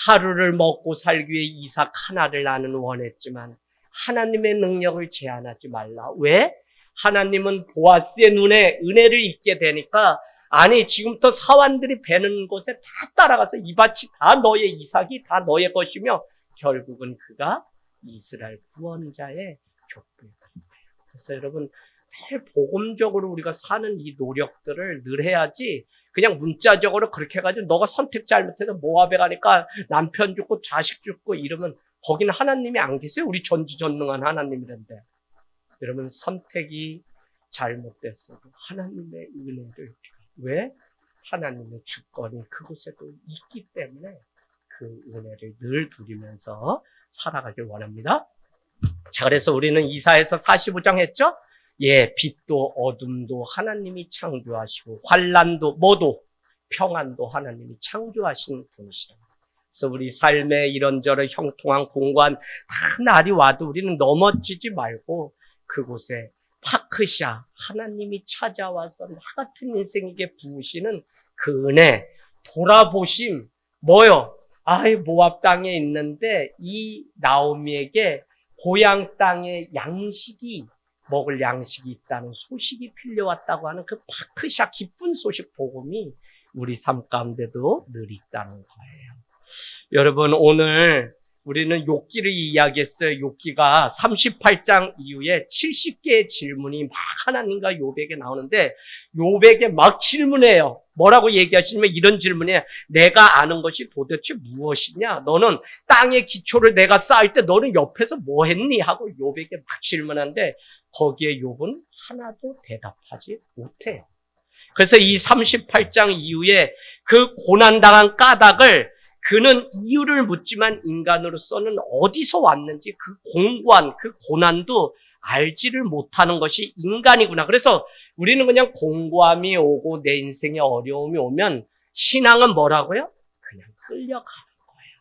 하루를 먹고 살기 위해 이삭 하나를 나는 원했지만 하나님의 능력을 제한하지 말라. 왜? 하나님은 보아스의 눈에 은혜를 입게 되니까 아니 지금부터 사환들이 베는 곳에 다 따라가서 이 밭이 다 너의 이삭이 다 너의 것이며 결국은 그가 이스라엘 구원자의 족보가 된 거예요. 그래서 여러분 늘 복음적으로 우리가 사는 이 노력들을 늘 해야지 그냥 문자적으로 그렇게 해가지고 너가 선택 잘못해서 모압에 가니까 남편 죽고 자식 죽고 이러면 거기는 하나님이 안 계세요? 우리 전지전능한 하나님이란데. 여러분 선택이 잘못됐어도 하나님의 은혜를 왜? 하나님의 주권이 그곳에도 있기 때문에 그 은혜를 늘 누리면서 살아가길 원합니다. 자, 그래서 우리는 이사야서 45장 했죠? 예, 빛도 어둠도 하나님이 창조하시고 환난도 뭐도 평안도 하나님이 창조하신 분이시다. 그래서 우리 삶에 이런저런 형통한 공고한 다 날이 와도 우리는 넘어지지 말고 그곳에 파크샤 하나님이 찾아와서 나 같은 인생에게 부으시는 그 은혜 돌아보심 뭐요? 모압 땅에 있는데 이 나오미에게 고향 땅에 양식이 먹을 양식이 있다는 소식이 들려왔다고 하는 그 파크샤 기쁜 소식 복음이 우리 삶 가운데도 늘 있다는 거예요. 여러분 오늘 우리는 욥기를 이야기했어요. 욥기가 38장 이후에 70개의 질문이 막 하나님과 욥에게 나오는데 욥에게 막 질문해요. 뭐라고 얘기하시냐면 이런 질문이에요. 내가 아는 것이 도대체 무엇이냐? 너는 땅의 기초를 내가 쌓을 때 너는 옆에서 뭐 했니? 하고 욥에게 막 질문하는데 거기에 욥은 하나도 대답하지 못해요. 그래서 이 38장 이후에 그 고난당한 까닭을 그는 이유를 묻지만 인간으로서는 어디서 왔는지 그 공고한 그 고난도 알지를 못하는 것이 인간이구나. 그래서 우리는 그냥 공고함이 오고 내 인생에 어려움이 오면 신앙은 뭐라고요? 그냥 끌려가는 거예요.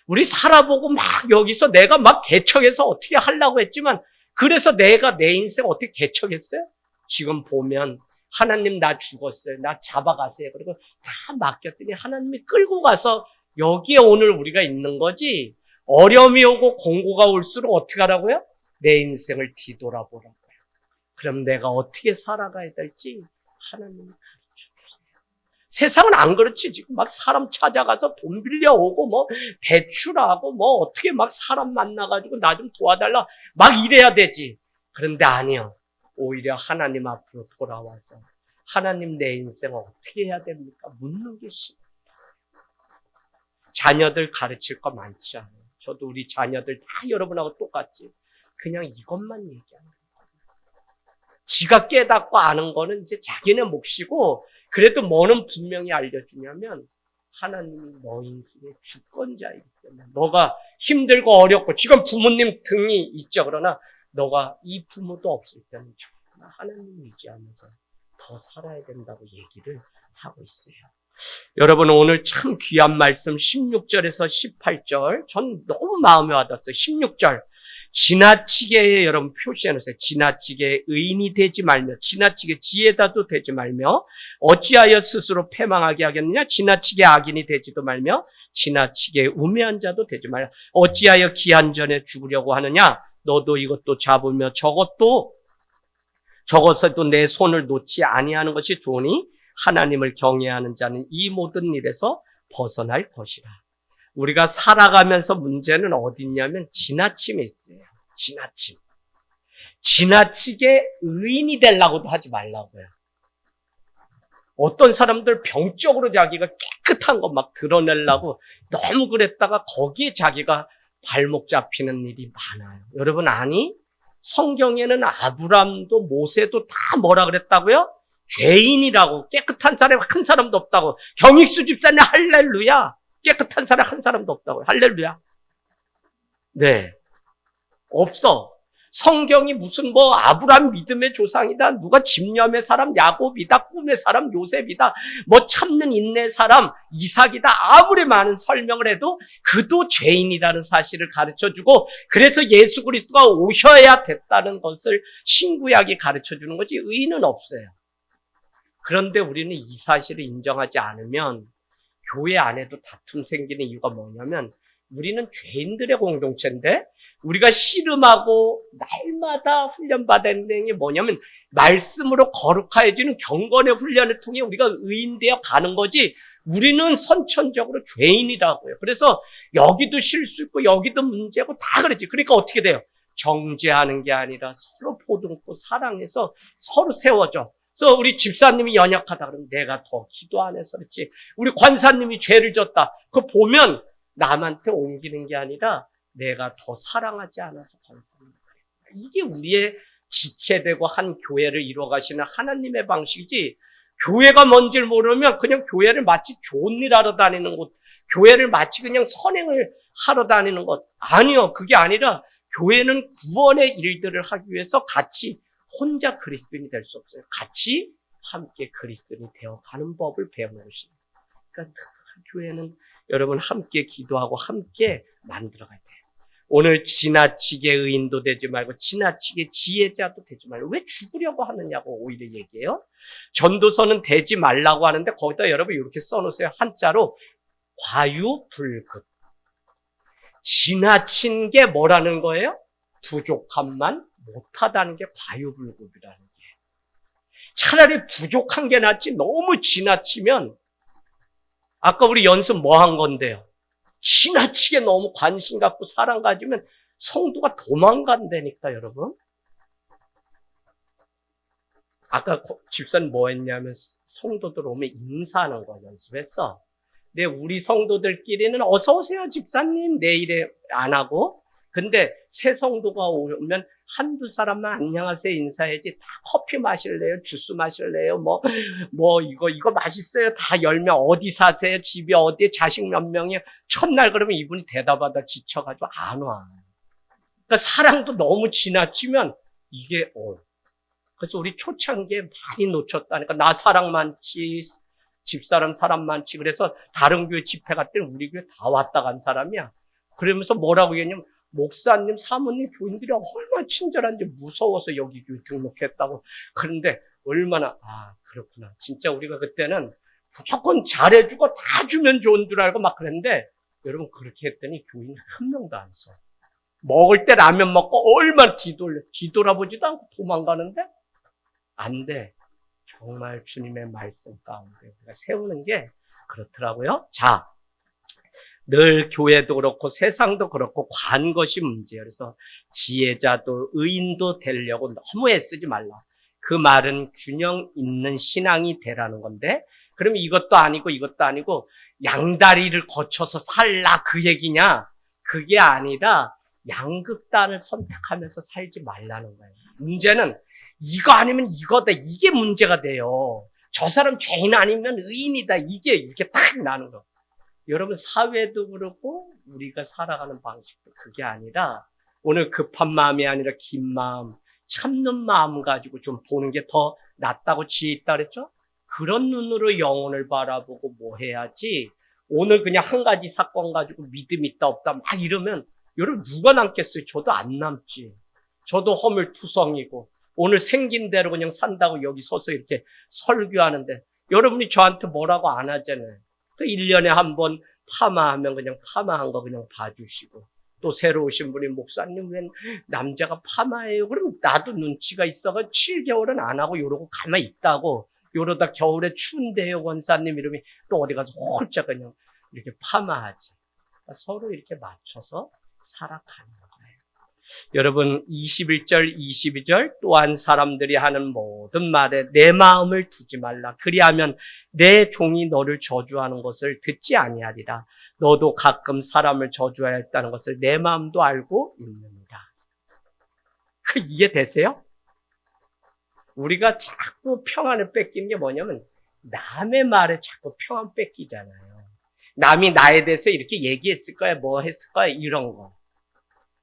우리 살아보고 막 여기서 내가 막 개척해서 어떻게 하려고 했지만 그래서 내가 내 인생 어떻게 개척했어요? 지금 보면 하나님 나 죽었어요. 나 잡아가세요. 그리고 다 맡겼더니 하나님이 끌고 가서 여기에 오늘 우리가 있는 거지. 어려움이 오고 공고가 올수록 어떻게 하라고요? 내 인생을 뒤돌아보라고요. 그럼 내가 어떻게 살아가야 될지 하나님이 가르쳐주세요. 세상은 안 그렇지. 지금 막 사람 찾아가서 돈 빌려오고 뭐 대출하고 뭐 어떻게 막 사람 만나가지고 나 좀 도와달라 막 이래야 되지. 그런데 아니요. 오히려 하나님 앞으로 돌아와서 하나님 내 인생 어떻게 해야 됩니까? 묻는 게 싫어요. 자녀들 가르칠 거 많지 않아요. 저도 우리 자녀들 다 여러분하고 똑같지. 그냥 이것만 얘기하는 거예요. 지가 깨닫고 아는 거는 이제 자기네 몫이고 그래도 뭐는 분명히 알려주냐면 하나님이 너 인생의 주권자이기 때문에 너가 힘들고 어렵고 지금 부모님 등이 있죠. 그러나 너가 이 부모도 없을 때는 정말 하나님 의지하면서 더 살아야 된다고 얘기를 하고 있어요. 여러분 오늘 참 귀한 말씀 16절에서 18절 전 너무 마음에 와닿았어요. 16절 지나치게 여러분 표시해놓으세요. 지나치게 의인이 되지 말며 지나치게 지혜자도 되지 말며 어찌하여 스스로 패망하게 하겠느냐. 지나치게 악인이 되지도 말며 지나치게 우매한 자도 되지 말며 어찌하여 기한 전에 죽으려고 하느냐. 너도 이것도 잡으며 저것에도 내 손을 놓지 아니하는 것이 좋으니 하나님을 경외하는 자는 이 모든 일에서 벗어날 것이라. 우리가 살아가면서 문제는 어디 있냐면 지나침에 있어요. 지나침. 지나치게 의인이 되려고도 하지 말라고요. 어떤 사람들 병적으로 자기가 깨끗한 거 막 드러내려고 너무 그랬다가 거기에 자기가 발목 잡히는 일이 많아요. 여러분 아니? 성경에는 아브람도 모세도 다 뭐라 그랬다고요? 죄인이라고. 깨끗한 사람 한 사람도 없다고. 경익수 집사님 할렐루야. 깨끗한 사람 한 사람도 없다고. 할렐루야. 네. 없어. 성경이 무슨 뭐 아브람 믿음의 조상이다. 누가 집념의 사람 야곱이다. 꿈의 사람 요셉이다. 뭐 참는 인내의 사람 이삭이다. 아무리 많은 설명을 해도 그도 죄인이라는 사실을 가르쳐주고 그래서 예수 그리스도가 오셔야 됐다는 것을 신구약이 가르쳐주는 거지 의인은 없어요. 그런데 우리는 이 사실을 인정하지 않으면 교회 안에도 다툼 생기는 이유가 뭐냐면 우리는 죄인들의 공동체인데 우리가 씨름하고 날마다 훈련받는 게 뭐냐면 말씀으로 거룩해지는 경건의 훈련을 통해 우리가 의인되어 가는 거지 우리는 선천적으로 죄인이라고요. 그래서 여기도 실수 있고 여기도 문제고 다 그러지. 그러니까 어떻게 돼요? 정죄하는 게 아니라 서로 보듬고 사랑해서 서로 세워줘. 그래서 우리 집사님이 연약하다 그러면 내가 더 기도 안 해서 그렇지. 우리 권사님이 죄를 졌다. 그거 보면 남한테 옮기는 게 아니라 내가 더 사랑하지 않아서 권사님. 이게 우리의 지체되고 한 교회를 이루어가시는 하나님의 방식이지 교회가 뭔지를 모르면 그냥 교회를 마치 좋은 일 하러 다니는 곳, 교회를 마치 그냥 선행을 하러 다니는 것. 아니요. 그게 아니라 교회는 구원의 일들을 하기 위해서 같이 혼자 그리스도인이 될 수 없어요. 같이 함께 그리스도인이 되어가는 법을 배우는 것입니다. 그러니까 교회는 여러분 함께 기도하고 함께 만들어가야 돼요. 오늘 지나치게 의인도 되지 말고 지나치게 지혜자도 되지 말고 왜 죽으려고 하느냐고 오히려 얘기해요. 전도서는 되지 말라고 하는데 거기다 여러분 이렇게 써놓으세요. 한자로 과유불급. 지나친 게 뭐라는 거예요? 부족함만 못하다는 게 과유불급이라는 게. 차라리 부족한 게 낫지 너무 지나치면 아까 우리 연습 뭐 한 건데요? 지나치게 너무 관심 갖고 사랑 가지면 성도가 도망간다니까 여러분. 아까 집사님 뭐 했냐면 성도들 오면 인사하는 거 연습했어. 근데 우리 성도들끼리는 어서 오세요 집사님 내일에 안 하고 근데 새 성도가 오면 한두 사람만 안녕하세요 인사해야지. 다 커피 마실래요? 주스 마실래요? 뭐 이거 맛있어요? 다 10명 어디 사세요? 집이 어디에? 자식 몇 명이에요? 첫날 그러면 이분이 대답하다 지쳐가지고 안 와. 그러니까 사랑도 너무 지나치면 이게 그래서 우리 초창기에 많이 놓쳤다니까. 나 사랑 많지, 집사람 사람 많지. 그래서 다른 교회 집회 갈 때는 우리 교회 다 왔다 간 사람이야. 그러면서 뭐라고 얘기했냐면 목사님, 사모님, 교인들이 얼마나 친절한지 무서워서 여기 교회 등록했다고. 그런데 얼마나 그렇구나. 진짜 우리가 그때는 무조건 잘해주고 다 주면 좋은 줄 알고 막 그랬는데 여러분 그렇게 했더니 교인 한 명도 안 써. 먹을 때 라면 먹고 얼마나 뒤돌아보지도 않고 도망가는데 안 돼. 정말 주님의 말씀 가운데 우리가 세우는 게 그렇더라고요. 자, 늘 교회도 그렇고 세상도 그렇고 관 것이 문제예요. 그래서 지혜자도 의인도 되려고 너무 애쓰지 말라. 그 말은 균형 있는 신앙이 되라는 건데, 그럼 이것도 아니고 이것도 아니고 양다리를 거쳐서 살라 그 얘기냐? 그게 아니라 양극단을 선택하면서 살지 말라는 거예요. 문제는 이거 아니면 이거다. 이게 문제가 돼요. 저 사람 죄인 아니면 의인이다. 이게 이렇게 딱 나는 거. 여러분 사회도 그렇고 우리가 살아가는 방식도 그게 아니라 오늘 급한 마음이 아니라 긴 마음, 참는 마음 가지고 좀 보는 게 더 낫다고 지혜 있다 그랬죠? 그런 눈으로 영혼을 바라보고 뭐 해야지 오늘 그냥 한 가지 사건 가지고 믿음 있다 없다 막 이러면 여러분 누가 남겠어요? 저도 안 남지. 저도 허물투성이고 오늘 생긴 대로 그냥 산다고 여기 서서 이렇게 설교하는데 여러분이 저한테 뭐라고 안 하잖아요. 그 1년에 한 번 파마하면 그냥 파마한 거 그냥 봐주시고 또 새로 오신 분이 목사님 웬 남자가 파마해요? 그럼 나도 눈치가 있어가 7개월은 안 하고 이러고 가만히 있다고 이러다 겨울에 추운데요 권사님 이러면 또 어디 가서 홀짝 그냥 이렇게 파마하지. 그러니까 서로 이렇게 맞춰서 살아가는 거예요. 여러분 21절 22절 또한 사람들이 하는 모든 말에 내 마음을 두지 말라. 그리하면 내 종이 너를 저주하는 것을 듣지 아니하리라. 너도 가끔 사람을 저주해야 했다는 것을 내 마음도 알고 있느니라. 그 이해되세요? 우리가 자꾸 평안을 뺏기는 게 뭐냐면 남의 말에 자꾸 평안 뺏기잖아요. 남이 나에 대해서 이렇게 얘기했을 거야, 뭐 했을 거야, 이런 거.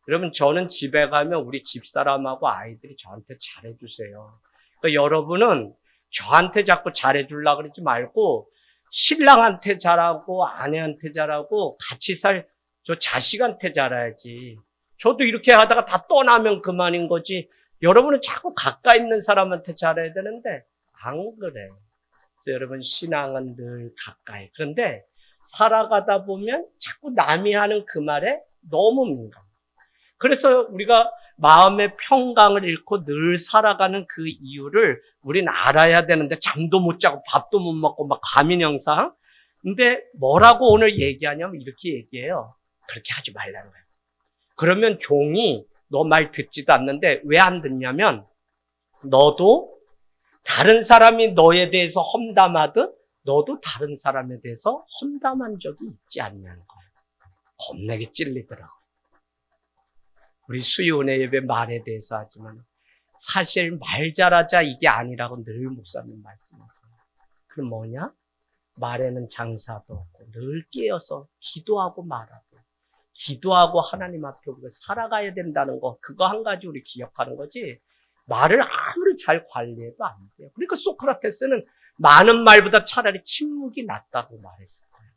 그러면 저는 집에 가면 우리 집사람하고 아이들이 저한테 잘해주세요. 그러니까 여러분은 저한테 자꾸 잘해주려고 그러지 말고 신랑한테 잘하고 아내한테 잘하고 같이 살 저 자식한테 잘해야지. 저도 이렇게 하다가 다 떠나면 그만인 거지. 여러분은 자꾸 가까이 있는 사람한테 잘해야 되는데 안 그래. 그래서 여러분 신앙은 늘 가까이. 그런데 살아가다 보면 자꾸 남이 하는 그 말에 너무 민감. 그래서 우리가 마음의 평강을 잃고 늘 살아가는 그 이유를 우린 알아야 되는데 잠도 못 자고 밥도 못 먹고 막 과민형상. 근데 뭐라고 오늘 얘기하냐면 이렇게 얘기해요. 그렇게 하지 말라는 거예요. 그러면 종이 너 말 듣지도 않는데 왜 안 듣냐면 너도 다른 사람이 너에 대해서 험담하듯 너도 다른 사람에 대해서 험담한 적이 있지 않냐는 거예요. 겁나게 찔리더라고요. 우리 수요은혜 예배 말에 대해서 하지만 사실 말 잘하자 이게 아니라고 늘 목사님 말씀하세요. 그럼 뭐냐? 말에는 장사도 없고 늘 깨어서 기도하고 말하고 기도하고 하나님 앞에 우리가 살아가야 된다는 거 그거 한 가지 우리 기억하는 거지 말을 아무리 잘 관리해도 안 돼요. 그러니까 소크라테스는 많은 말보다 차라리 침묵이 낫다고 말했을 거예요.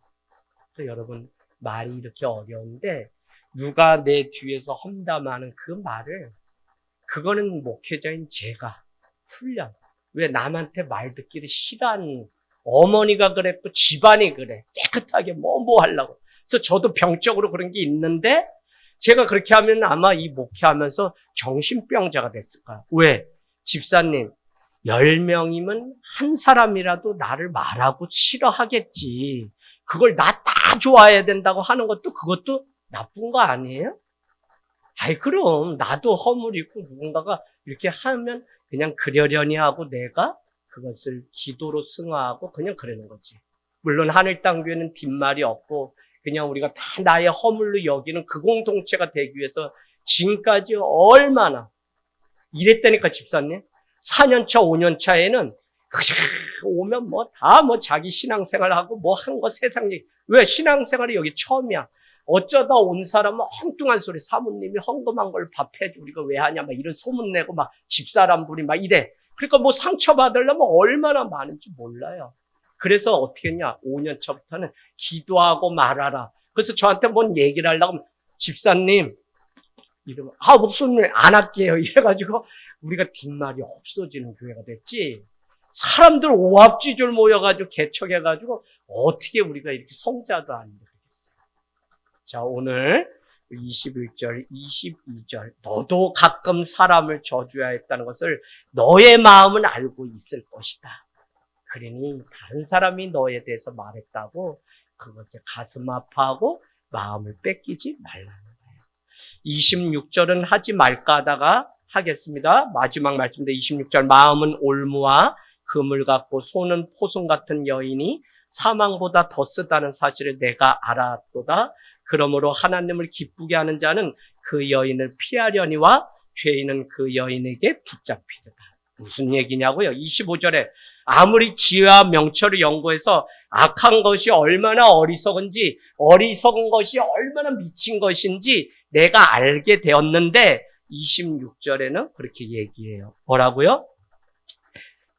그래서 여러분 말이 이렇게 어려운데 누가 내 뒤에서 험담하는 그 말을 그거는 목회자인 제가 훈련. 왜 남한테 말 듣기를 싫어하는 어머니가 그랬고 집안이 그래. 깨끗하게 뭐 하려고. 그래서 저도 병적으로 그런 게 있는데 제가 그렇게 하면 아마 이 목회하면서 정신병자가 됐을 거야. 왜? 집사님 10명이면 한 사람이라도 나를 말하고 싫어하겠지. 그걸 나 다 좋아해야 된다고 하는 것도 그것도 나쁜 거 아니에요? 아이 그럼 나도 허물 있고 누군가가 이렇게 하면 그냥 그러려니 하고 내가 그것을 기도로 승화하고 그냥 그러는 거지. 물론 하늘 땅 교회는 뒷말이 없고 그냥 우리가 다 나의 허물로 여기는 그 공동체가 되기 위해서 지금까지 얼마나 이랬다니까 집사님. 4년차 5년차에는 오면 다 자기 신앙생활하고 뭐 한 거 세상 얘기. 왜 신앙생활이 여기 처음이야. 어쩌다 온 사람은 엉뚱한 소리 사모님이 헌금한 걸 밥해줘 우리가 왜 하냐 막 이런 소문내고 막 집사람들이 막 이래. 그러니까 뭐 상처받으려면 얼마나 많은지 몰라요. 그래서 어떻게 했냐 5년 차부터는 기도하고 말하라. 그래서 저한테 뭔 얘기를 하려고 하면 집사님 이러면 목사님 안 할게요 이래가지고 우리가 뒷말이 없어지는 교회가 됐지. 사람들 오합지졸 모여가지고 개척해가지고 어떻게 우리가 이렇게 성자도 아닌데 그러겠어요. 자 오늘 21절 22절 너도 가끔 사람을 저주해야 했다는 것을 너의 마음은 알고 있을 것이다. 그러니 다른 사람이 너에 대해서 말했다고 그것에 가슴 아파하고 마음을 뺏기지 말라는 거예요. 26절은 하지 말까 하다가 하겠습니다. 마지막 말씀인데 26절 마음은 올무와 금을 갖고 손은 포송 같은 여인이 사망보다 더 쓰다는 사실을 내가 알았도다. 그러므로 하나님을 기쁘게 하는 자는 그 여인을 피하려니와 죄인은 그 여인에게 붙잡히리라. 무슨 얘기냐고요? 25절에 아무리 지혜와 명철을 연구해서 악한 것이 얼마나 어리석은지, 어리석은 것이 얼마나 미친 것인지 내가 알게 되었는데 26절에는 그렇게 얘기해요. 뭐라고요?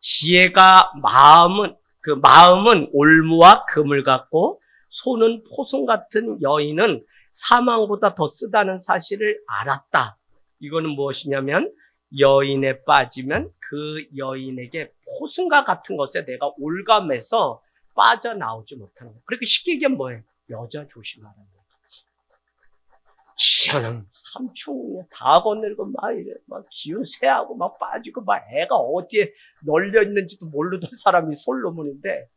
지혜가 마음은 올무와 금을 갖고 손은 포송 같은 여인은 사망보다 더 쓰다는 사실을 알았다. 이거는 무엇이냐면 여인에 빠지면 그 여인에게 포승과 같은 것에 내가 올감해서 빠져나오지 못하는 거예요. 그렇게 쉽게 얘기하면 뭐예요? 여자 조심하라는 얘기지. 지하는 삼촌 다 건들고 막 이래 막 기운 쇠하고 막 빠지고 막 애가 어디에 널려 있는지도 모르던 사람이 솔로몬인데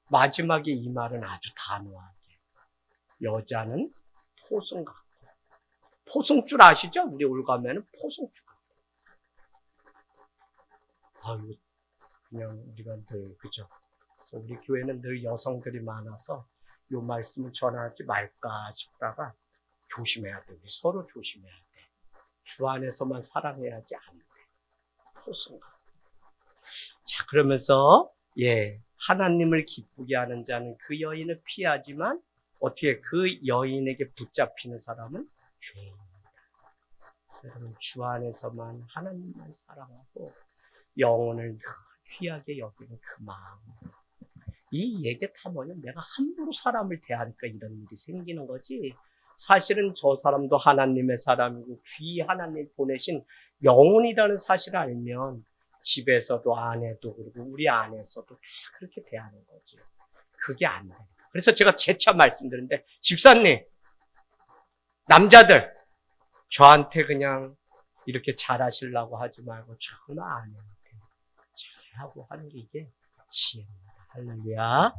마지막에 이 말은 아주 단호하게 여자는 포승 같고 포승줄 아시죠? 우리 올가면은 포승줄 같고 아유 그냥 우리가 늘 그죠? 그래서 우리 교회는 늘 여성들이 많아서 이 말씀을 전하지 말까 싶다가 조심해야 돼. 우리 서로 조심해야 돼. 주 안에서만 사랑해야지 안 돼. 포승가. 자, 그러면서 하나님을 기쁘게 하는 자는 그 여인을 피하지만 어떻게 그 여인에게 붙잡히는 사람은 죄인입니다. 여러분 주 안에서만 하나님만 사랑하고 영혼을 늘 귀하게 여기는 그 마음. 이 얘기 다 뭐냐면 내가 함부로 사람을 대하니까 이런 일이 생기는 거지. 사실은 저 사람도 하나님의 사람이고 귀 하나님 보내신 영혼이라는 사실을 알면 집에서도 아내도 그리고 우리 안에서도 다 그렇게 대하는 거지. 그게 안 돼요. 그래서 제가 재차 말씀드리는데 집사님, 남자들 저한테 그냥 이렇게 잘하시려고 하지 말고 정말 아내한테 잘하고 하는 게 이게 지혜입니다. 할렐루야.